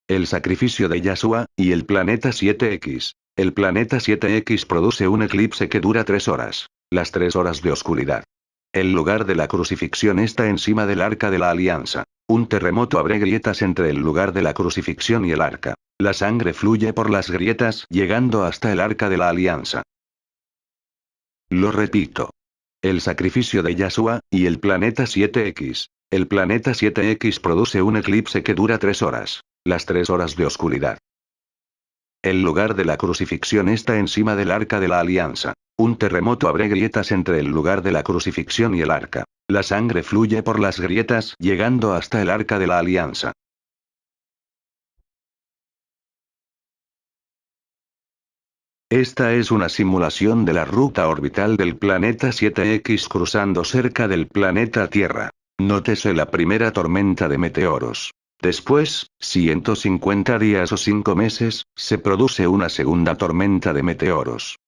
El sacrificio de Yahshua, y el planeta 7X. El planeta 7X produce un eclipse que dura 3 horas. Las 3 horas de oscuridad. El lugar de la crucifixión está encima del arca de la alianza. Un terremoto abre grietas entre el lugar de la crucifixión y el arca. La sangre fluye por las grietas, llegando hasta el arca de la alianza. Lo repito. El sacrificio de Yahshua, y el planeta 7X. El planeta 7X produce un eclipse que dura 3 horas. Las 3 horas de oscuridad. El lugar de la crucifixión está encima del arca de la alianza. Un terremoto abre grietas entre el lugar de la crucifixión y el arca. La sangre fluye por las grietas, llegando hasta el arca de la alianza. Esta es una simulación de la ruta orbital del planeta 7X cruzando cerca del planeta Tierra. Nótese la primera tormenta de meteoros. Después, 150 días o 5 meses, se produce una segunda tormenta de meteoros.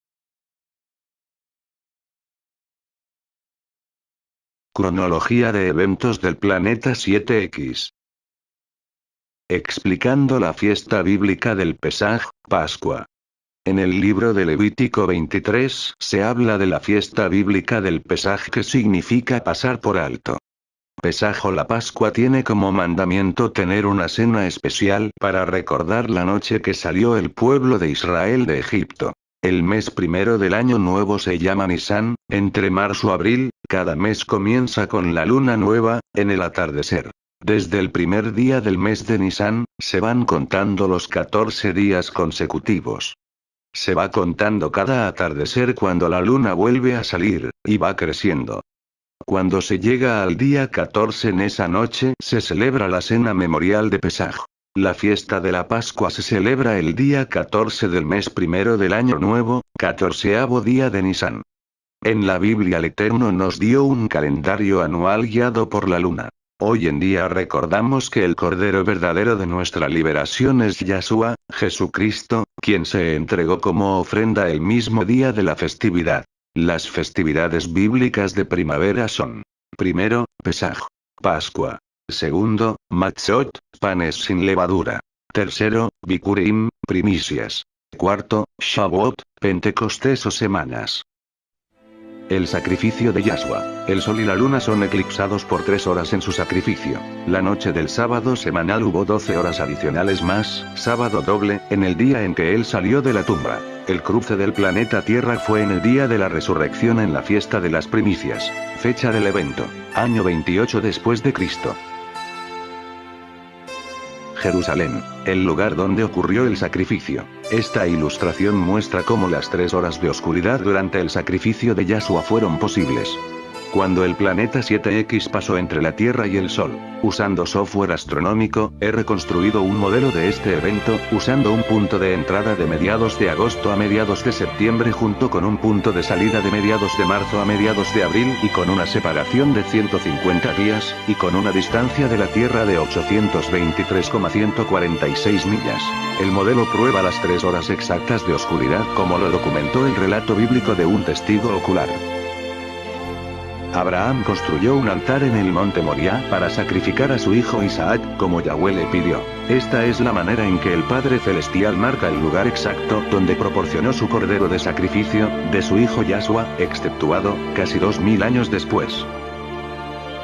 Cronología de eventos del planeta 7X. Explicando la fiesta bíblica del Pesaj, Pascua. En el libro de Levítico 23 se habla de la fiesta bíblica del Pesaj, que significa pasar por alto. Pesaj o la Pascua tiene como mandamiento tener una cena especial para recordar la noche que salió el pueblo de Israel de Egipto. El mes primero del año nuevo se llama Nisán. Entre marzo y abril, cada mes comienza con la luna nueva, en el atardecer. Desde el primer día del mes de Nisán, se van contando los 14 días consecutivos. Se va contando cada atardecer cuando la luna vuelve a salir, y va creciendo. Cuando se llega al día 14 en esa noche, se celebra la cena memorial de Pesaj. La fiesta de la Pascua se celebra el día 14 del mes primero del año nuevo, 14º día de Nisán. En la Biblia el Eterno nos dio un calendario anual guiado por la luna. Hoy en día recordamos que el Cordero verdadero de nuestra liberación es Yahshua, Jesucristo, quien se entregó como ofrenda el mismo día de la festividad. Las festividades bíblicas de primavera son: primero, Pesaj, Pascua. Segundo, Matzot, panes sin levadura. Tercero, Bikurim, primicias. Cuarto, Shavuot, Pentecostés o semanas. El sacrificio de Yahshua. El sol y la luna son eclipsados por 3 horas en su sacrificio. La noche del sábado semanal hubo 12 horas adicionales más, sábado doble, en el día en que él salió de la tumba. El cruce del planeta Tierra fue en el día de la resurrección en la fiesta de las primicias. Fecha del evento: año 28 después de Cristo. Jerusalén, el lugar donde ocurrió el sacrificio. Esta ilustración muestra cómo las 3 horas de oscuridad durante el sacrificio de Yahshua fueron posibles. Cuando el planeta 7X pasó entre la Tierra y el Sol, usando software astronómico, he reconstruido un modelo de este evento, usando un punto de entrada de mediados de agosto a mediados de septiembre junto con un punto de salida de mediados de marzo a mediados de abril y con una separación de 150 días, y con una distancia de la Tierra de 823,146 millas. El modelo prueba las 3 horas exactas de oscuridad como lo documentó el relato bíblico de un testigo ocular. Abraham construyó un altar en el monte Moriah para sacrificar a su hijo Isaac, como Yahweh le pidió. Esta es la manera en que el Padre Celestial marca el lugar exacto donde proporcionó su cordero de sacrificio, de su hijo Yahshua, exceptuado, casi 2000 años después.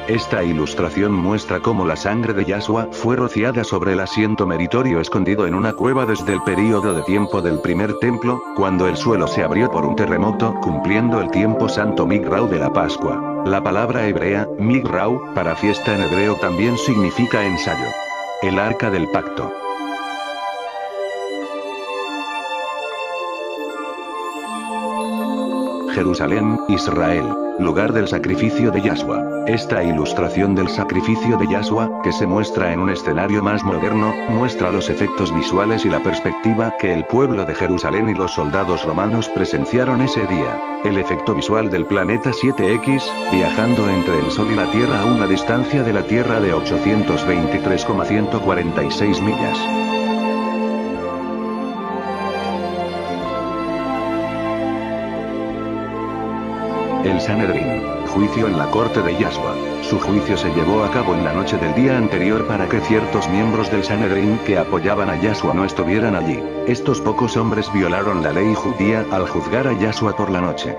Esta ilustración muestra cómo la sangre de Yahshua fue rociada sobre el asiento meritorio escondido en una cueva desde el período de tiempo del primer templo, cuando el suelo se abrió por un terremoto, cumpliendo el tiempo santo Migrau de la Pascua. La palabra hebrea, Migrau, para fiesta en hebreo también significa ensayo. El arca del pacto. Jerusalén, Israel, lugar del sacrificio de Yahshua. Esta ilustración del sacrificio de Yahshua, que se muestra en un escenario más moderno, muestra los efectos visuales y la perspectiva que el pueblo de Jerusalén y los soldados romanos presenciaron ese día. El efecto visual del planeta 7X, viajando entre el Sol y la Tierra a una distancia de la Tierra de 823,146 millas. El Sanedrín, juicio en la corte de Yahshua. Su juicio se llevó a cabo en la noche del día anterior para que ciertos miembros del Sanedrín que apoyaban a Yahshua no estuvieran allí. Estos pocos hombres violaron la ley judía al juzgar a Yahshua por la noche.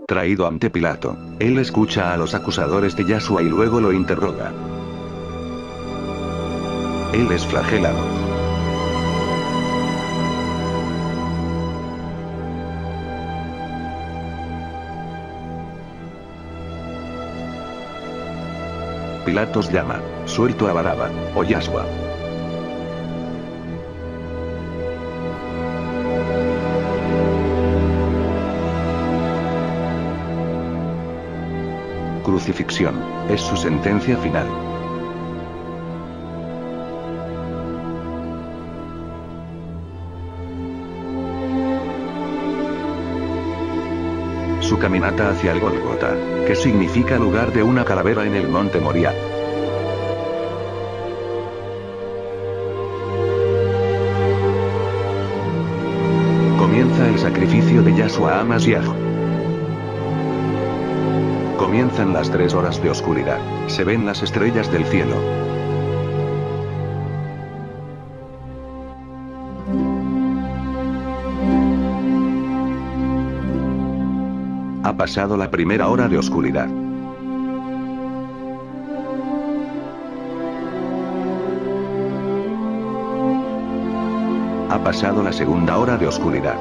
Traído ante Pilato, él escucha a los acusadores de Yahshua y luego lo interroga. Él es flagelado. Pilatos llama, suelto a Baraba, o Yahshua. Crucifixión, es su sentencia final. Su caminata hacia el Gólgota, que significa lugar de una calavera en el monte Moriah. Comienza el sacrificio de Yahshua a Mashiach. Comienzan las 3 horas de oscuridad. Se ven las estrellas del cielo. Ha pasado la primera hora de oscuridad. Ha pasado la segunda hora de oscuridad.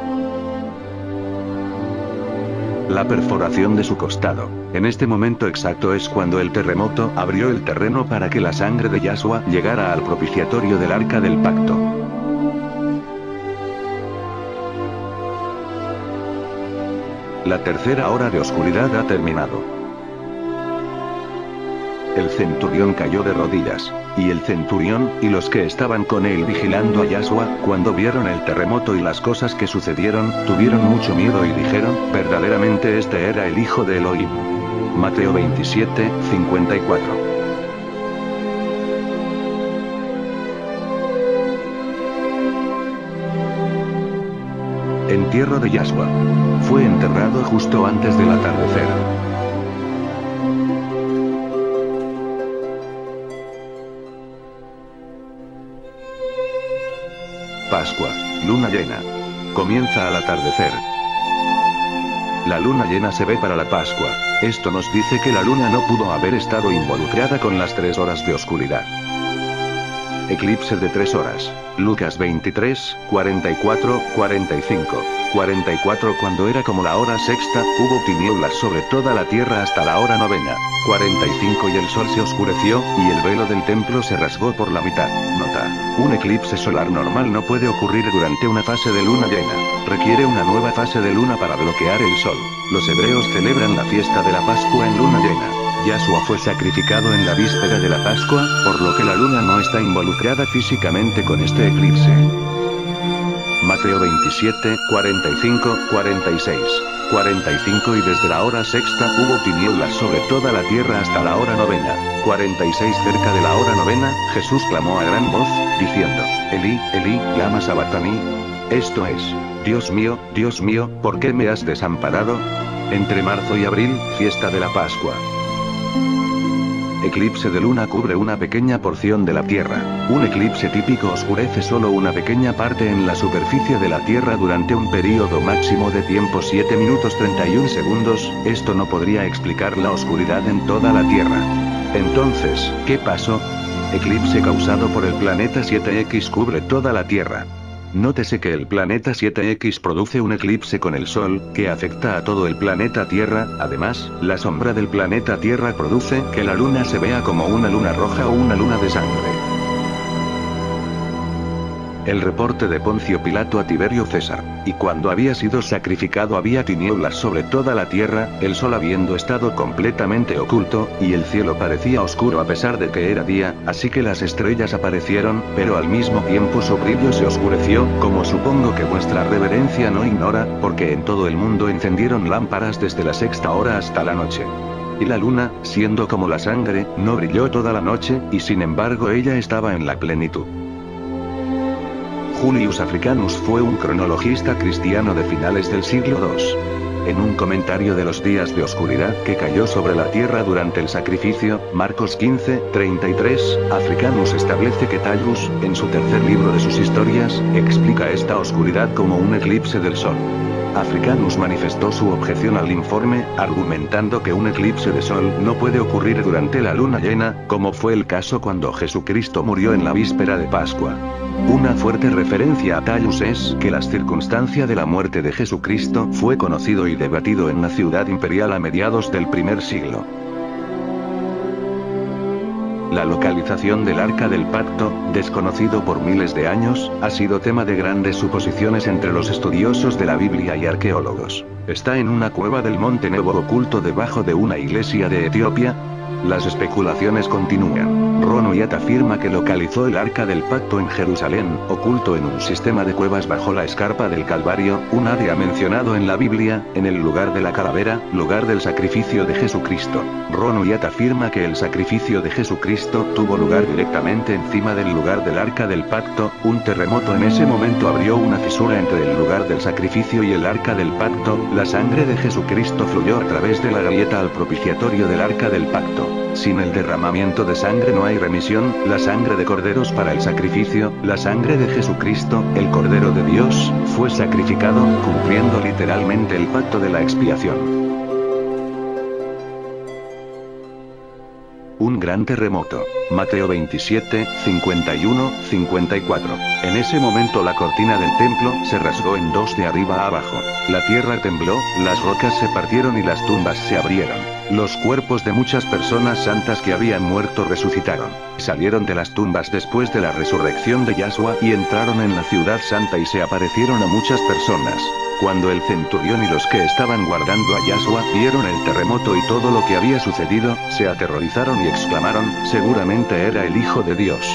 La perforación de su costado. En este momento exacto es cuando el terremoto abrió el terreno para que la sangre de Yahshua llegara al propiciatorio del arca del pacto. La tercera hora de oscuridad ha terminado. El centurión cayó de rodillas, y el centurión, y los que estaban con él vigilando a Yahshua, cuando vieron el terremoto y las cosas que sucedieron, tuvieron mucho miedo y dijeron, verdaderamente este era el Hijo de Elohim. Mateo 27, 54. Entierro de Yahshua. Fue enterrado justo antes del atardecer. Pascua, luna llena. Comienza al atardecer. La luna llena se ve para la Pascua. Esto nos dice que la luna no pudo haber estado involucrada con las 3 horas de oscuridad. Eclipse de 3 horas. Lucas 23, 44, 45. 44 Cuando era como la hora sexta, hubo tinieblas sobre toda la tierra hasta la hora novena. 45 Y el sol se oscureció, y el velo del templo se rasgó por la mitad. Nota. Un eclipse solar normal no puede ocurrir durante una fase de luna llena. Requiere una nueva fase de luna para bloquear el sol. Los hebreos celebran la fiesta de la Pascua en luna llena. Yahshua fue sacrificado en la víspera de la Pascua, por lo que la luna no está involucrada físicamente con este eclipse. Mateo 27, 45, 46. 45 Y desde la hora sexta hubo tinieblas sobre toda la tierra hasta la hora novena. 46 Cerca de la hora novena, Jesús clamó a gran voz, diciendo, Elí, Elí, lama sabactani. Esto es, Dios mío, ¿por qué me has desamparado? Entre marzo y abril, fiesta de la Pascua. Eclipse de luna cubre una pequeña porción de la Tierra. Un eclipse típico oscurece solo una pequeña parte en la superficie de la Tierra durante un período máximo de tiempo 7 minutos 31 segundos, esto no podría explicar la oscuridad en toda la Tierra. Entonces, ¿qué pasó? Eclipse causado por el planeta 7X cubre toda la Tierra. Nótese que el planeta 7X produce un eclipse con el Sol, que afecta a todo el planeta Tierra. Además, la sombra del planeta Tierra produce que la Luna se vea como una luna roja o una luna de sangre. El reporte de Poncio Pilato a Tiberio César. Y cuando había sido sacrificado había tinieblas sobre toda la tierra, el sol habiendo estado completamente oculto, y el cielo parecía oscuro a pesar de que era día, así que las estrellas aparecieron, pero al mismo tiempo su brillo se oscureció, como supongo que vuestra reverencia no ignora, porque en todo el mundo encendieron lámparas desde la sexta hora hasta la noche. Y la luna, siendo como la sangre, no brilló toda la noche, y sin embargo ella estaba en la plenitud. Julius Africanus fue un cronologista cristiano de finales del siglo II. En un comentario de los días de oscuridad que cayó sobre la tierra durante el sacrificio, Marcos 15:33, Africanus establece que Thallus, en su tercer libro de sus historias, explica esta oscuridad como un eclipse del sol. Africanus manifestó su objeción al informe, argumentando que un eclipse de sol no puede ocurrir durante la luna llena, como fue el caso cuando Jesucristo murió en la víspera de Pascua. Una fuerte referencia a Thallus es que la circunstancia de la muerte de Jesucristo fue conocido y debatido en la ciudad imperial a mediados del primer siglo. La localización del Arca del Pacto, desconocido por miles de años, ha sido tema de grandes suposiciones entre los estudiosos de la Biblia y arqueólogos. ¿Está en una cueva del Monte Nebo oculto debajo de una iglesia de Etiopía? Las especulaciones continúan. Ron Wyatt afirma que localizó el Arca del Pacto en Jerusalén, oculto en un sistema de cuevas bajo la escarpa del Calvario, un área mencionado en la Biblia, en el lugar de la calavera, lugar del sacrificio de Jesucristo. Ron Wyatt afirma que el sacrificio de Jesucristo tuvo lugar directamente encima del lugar del Arca del Pacto. Un terremoto en ese momento abrió una fisura entre el lugar del sacrificio y el Arca del Pacto. La sangre de Jesucristo fluyó a través de la grieta al propiciatorio del Arca del Pacto. Sin el derramamiento de sangre no hay remisión, la sangre de corderos para el sacrificio, la sangre de Jesucristo, el Cordero de Dios, fue sacrificado, cumpliendo literalmente el pacto de la expiación. Un gran terremoto. Mateo 27, 51, 54. En ese momento la cortina del templo se rasgó en dos de arriba a abajo. La tierra tembló, las rocas se partieron y las tumbas se abrieron. Los cuerpos de muchas personas santas que habían muerto resucitaron. Salieron de las tumbas después de la resurrección de Yahshua y entraron en la ciudad santa y se aparecieron a muchas personas. Cuando el centurión y los que estaban guardando a Yahshua vieron el terremoto y todo lo que había sucedido, se aterrorizaron y exclamaron, seguramente era el Hijo de Dios.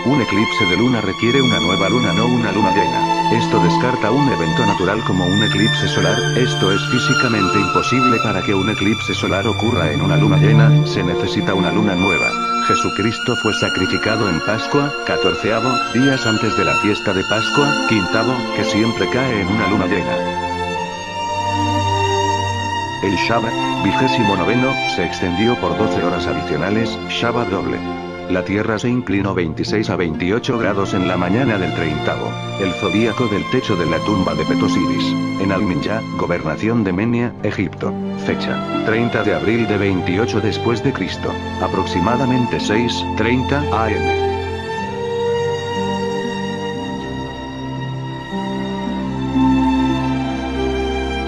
Un eclipse de luna requiere una nueva luna, no una luna llena. Esto descarta un evento natural como un eclipse solar. Esto es físicamente imposible. Para que un eclipse solar ocurra en una luna llena, se necesita una luna nueva. Jesucristo fue sacrificado en Pascua, 14avo, días antes de la fiesta de Pascua, 5avo, que siempre cae en una luna llena. El Shabbat, 29º, se extendió por 12 horas adicionales, Shabbat doble. La Tierra se inclinó 26 a 28 grados en la mañana del 30avo. El zodíaco del techo de la tumba de Petosiris. En Al-Minya, gobernación de Menia, Egipto. Fecha: 30 de abril de 28 después de Cristo. Aproximadamente 6:30 am.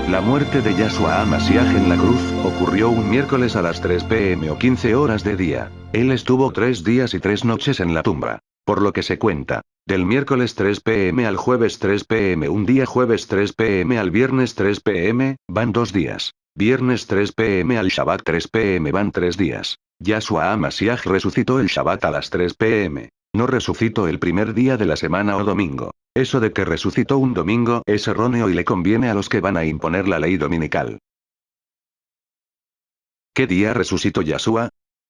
La muerte de Yahshua HaMashiach en la cruz ocurrió un miércoles a las 3 p.m. o 15 horas de día. Él estuvo 3 días y 3 noches en la tumba. Por lo que se cuenta, del miércoles 3 p.m. al jueves 3 p.m. un día, jueves 3 p.m. al viernes 3 p.m., van 2 días. Viernes 3 p.m. al Shabbat 3 p.m. van 3 días. Yahshua HaMashiach resucitó el Shabbat a las 3 p.m. No resucitó el primer día de la semana o domingo. Eso de que resucitó un domingo es erróneo y le conviene a los que van a imponer la ley dominical. ¿Qué día resucitó Yahshua?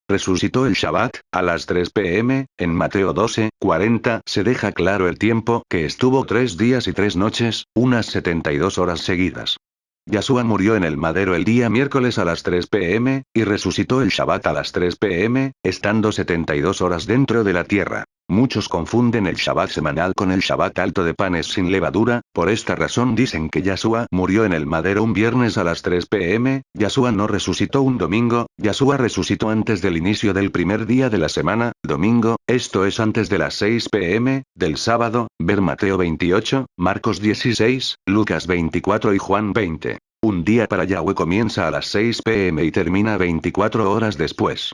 Resucitó el Shabbat, a las 3 p.m., en Mateo 12:40 se deja claro el tiempo, que estuvo 3 días y 3 noches, unas 72 horas seguidas. Yahshua murió en el madero el día miércoles a las 3 p.m., y resucitó el Shabbat a las 3 p.m., estando 72 horas dentro de la tierra. Muchos confunden el Shabbat semanal con el Shabbat alto de panes sin levadura, por esta razón dicen que Yahshua murió en el madero un viernes a las 3 p.m., Yahshua no resucitó un domingo, Yahshua resucitó antes del inicio del primer día de la semana, domingo, esto es antes de las 6 p.m., del sábado, ver Mateo 28, Marcos 16, Lucas 24 y Juan 20. Un día para Yahweh comienza a las 6 p.m. y termina 24 horas después.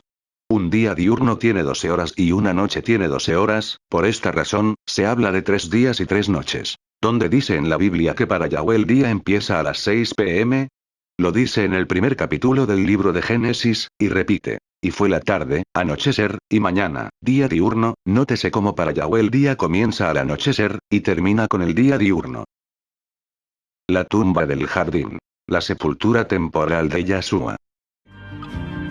Un día diurno tiene 12 horas y una noche tiene 12 horas, por esta razón, se habla de 3 días y 3 noches. ¿Dónde dice en la Biblia que para Yahweh el día empieza a las 6 p.m.? Lo dice en el primer capítulo del libro de Génesis, y repite. Y fue la tarde, anochecer, y mañana, día diurno. Nótese cómo para Yahweh el día comienza al anochecer, y termina con el día diurno. La tumba del jardín. La sepultura temporal de Yahshua.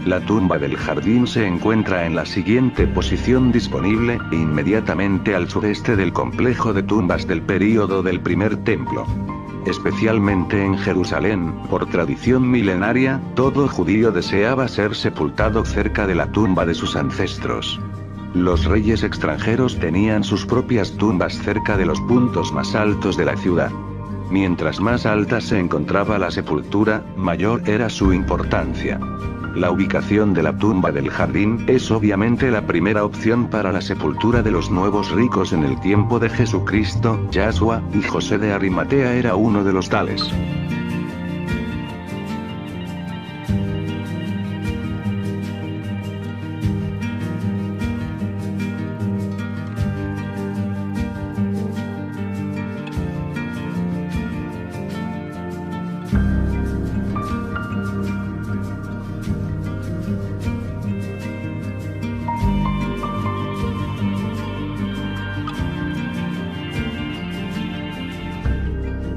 La tumba del jardín se encuentra en la siguiente posición disponible, inmediatamente al sureste del complejo de tumbas del período del primer templo. Especialmente en Jerusalén, por tradición milenaria, todo judío deseaba ser sepultado cerca de la tumba de sus ancestros. Los reyes extranjeros tenían sus propias tumbas cerca de los puntos más altos de la ciudad. Mientras más alta se encontraba la sepultura, mayor era su importancia. La ubicación de la tumba del jardín es obviamente la primera opción para la sepultura de los nuevos ricos en el tiempo de Jesucristo. Yahshua, y José de Arimatea era uno de los tales.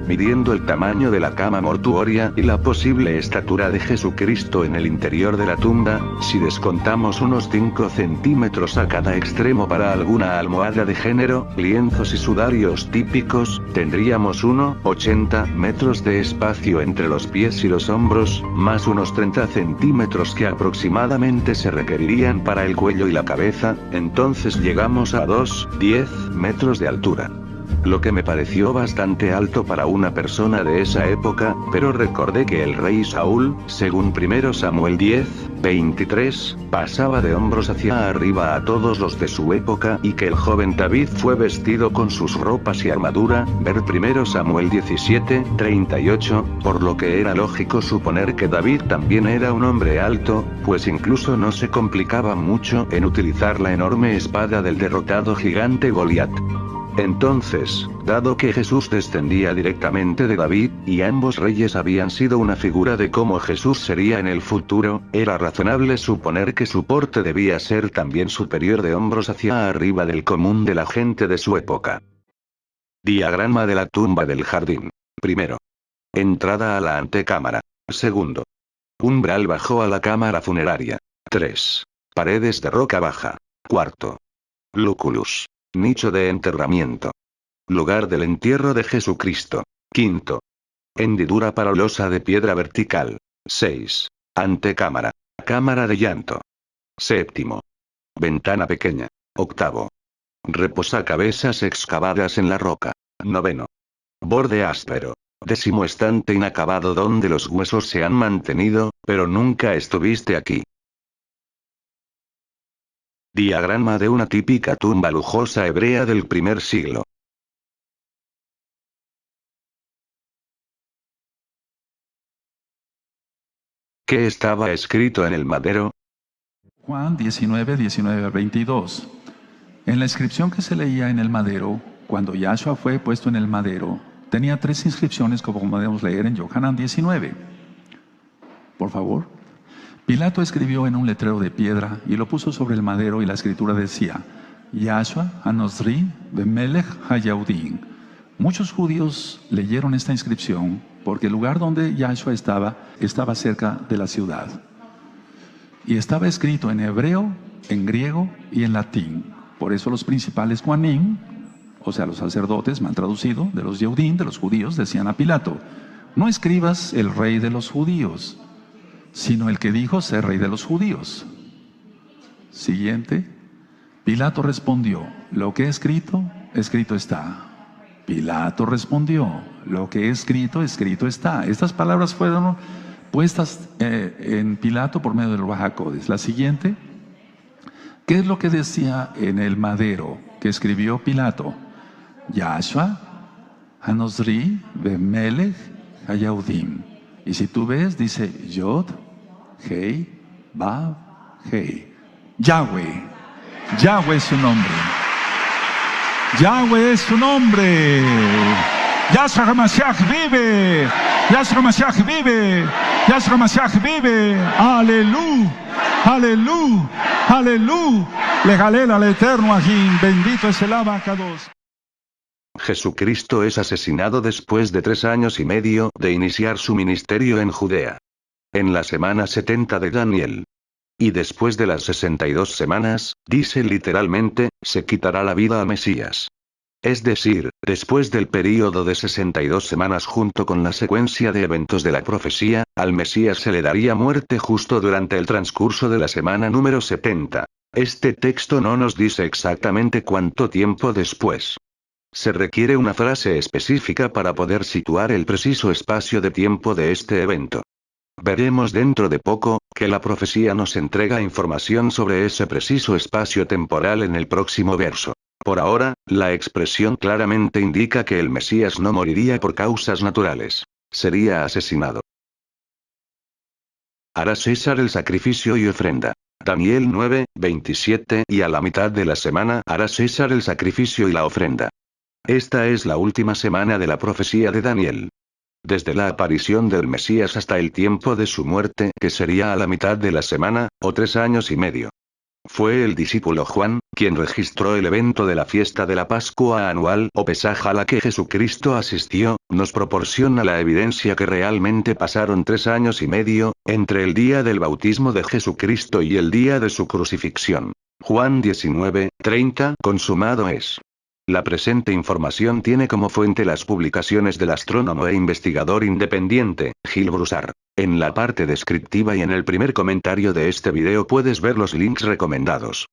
Midiendo el tamaño de la cama mortuoria y la posible estatura de Jesucristo en el interior de la tumba, si descontamos unos 5 centímetros a cada extremo para alguna almohada de género, lienzos y sudarios típicos, tendríamos 1,80 metros de espacio entre los pies y los hombros, más unos 30 centímetros que aproximadamente se requerirían para el cuello y la cabeza, entonces llegamos a 2,10 metros de altura. Lo que me pareció bastante alto para una persona de esa época, pero recordé que el rey Saúl, según 1 Samuel 10:23, pasaba de hombros hacia arriba a todos los de su época y que el joven David fue vestido con sus ropas y armadura, ver 1 Samuel 17:38, por lo que era lógico suponer que David también era un hombre alto, pues incluso no se complicaba mucho en utilizar la enorme espada del derrotado gigante Goliat. Entonces, dado que Jesús descendía directamente de David, y ambos reyes habían sido una figura de cómo Jesús sería en el futuro, era razonable suponer que su porte debía ser también superior de hombros hacia arriba del común de la gente de su época. Diagrama de la tumba del jardín. Primero. Entrada a la antecámara. Segundo. Umbral bajo a la cámara funeraria. 3. Paredes de roca baja. Cuarto. Lúculus. Nicho de enterramiento. Lugar del entierro de Jesucristo. Quinto. Hendidura para losa de piedra vertical. 6. Antecámara. Cámara de llanto. Séptimo. Ventana pequeña. Octavo. Reposacabezas excavadas en la roca. Noveno. Borde áspero. 10º estante inacabado donde los huesos se han mantenido, pero nunca estuviste aquí. Diagrama de una típica tumba lujosa hebrea del primer siglo. ¿Qué estaba escrito en el madero? Juan 19:19-22. En la inscripción que se leía en el madero, cuando Yahshua fue puesto en el madero, tenía 3 inscripciones como podemos leer en Yohanan 19. Por favor. Pilato escribió en un letrero de piedra y lo puso sobre el madero y la escritura decía, Yahshua Hanosri Bemelech Hayahudim. Muchos judíos leyeron esta inscripción porque el lugar donde Yahshua estaba cerca de la ciudad. Y estaba escrito en hebreo, en griego y en latín. Por eso los principales Juanim, o sea los sacerdotes, mal traducido, de los Yehudim, de los judíos, decían a Pilato, no escribas el rey de los judíos, sino el que dijo ser rey de los judíos. Siguiente. Pilato respondió, lo que he escrito, escrito está. Pilato respondió, lo que he escrito, escrito está. Estas palabras fueron puestas en Pilato por medio del Ruach HaKodesh. La siguiente. ¿Qué es lo que decía en el madero que escribió Pilato? Yahshua Hanosri Bemelech Hayahudim. Y si tú ves, dice Yod, Hei, Vav, Hei. Yahweh. Yahweh es su nombre. Yahweh es su nombre. Yahshua HaMashiach vive. Yahshua HaMashiach vive. Yahshua HaMashiach vive. Aleluya. Aleluya. Aleluya. Le galela al eterno Ajim. Bendito es el Abacados. Jesucristo es asesinado después de 3 años y medio de iniciar su ministerio en Judea. En la semana 70 de Daniel. Y después de las 62 semanas, dice literalmente, se quitará la vida a Mesías. Es decir, después del período de 62 semanas junto con la secuencia de eventos de la profecía, al Mesías se le daría muerte justo durante el transcurso de la semana número 70. Este texto no nos dice exactamente cuánto tiempo después. Se requiere una frase específica para poder situar el preciso espacio de tiempo de este evento. Veremos dentro de poco, que la profecía nos entrega información sobre ese preciso espacio temporal en el próximo verso. Por ahora, la expresión claramente indica que el Mesías no moriría por causas naturales. Sería asesinado. Hará César el sacrificio y ofrenda. Daniel 9, 27 y a la mitad de la semana hará César el sacrificio y la ofrenda. Esta es la última semana de la profecía de Daniel. Desde la aparición del Mesías hasta el tiempo de su muerte, que sería a la mitad de la semana, o 3 años y medio. Fue el discípulo Juan, quien registró el evento de la fiesta de la Pascua anual o Pesaj a la que Jesucristo asistió, nos proporciona la evidencia que realmente pasaron 3 años y medio, entre el día del bautismo de Jesucristo y el día de su crucifixión. Juan 19, 30, consumado es. La presente información tiene como fuente las publicaciones del astrónomo e investigador independiente, Gil Broussard. En la parte descriptiva y en el primer comentario de este video puedes ver los links recomendados.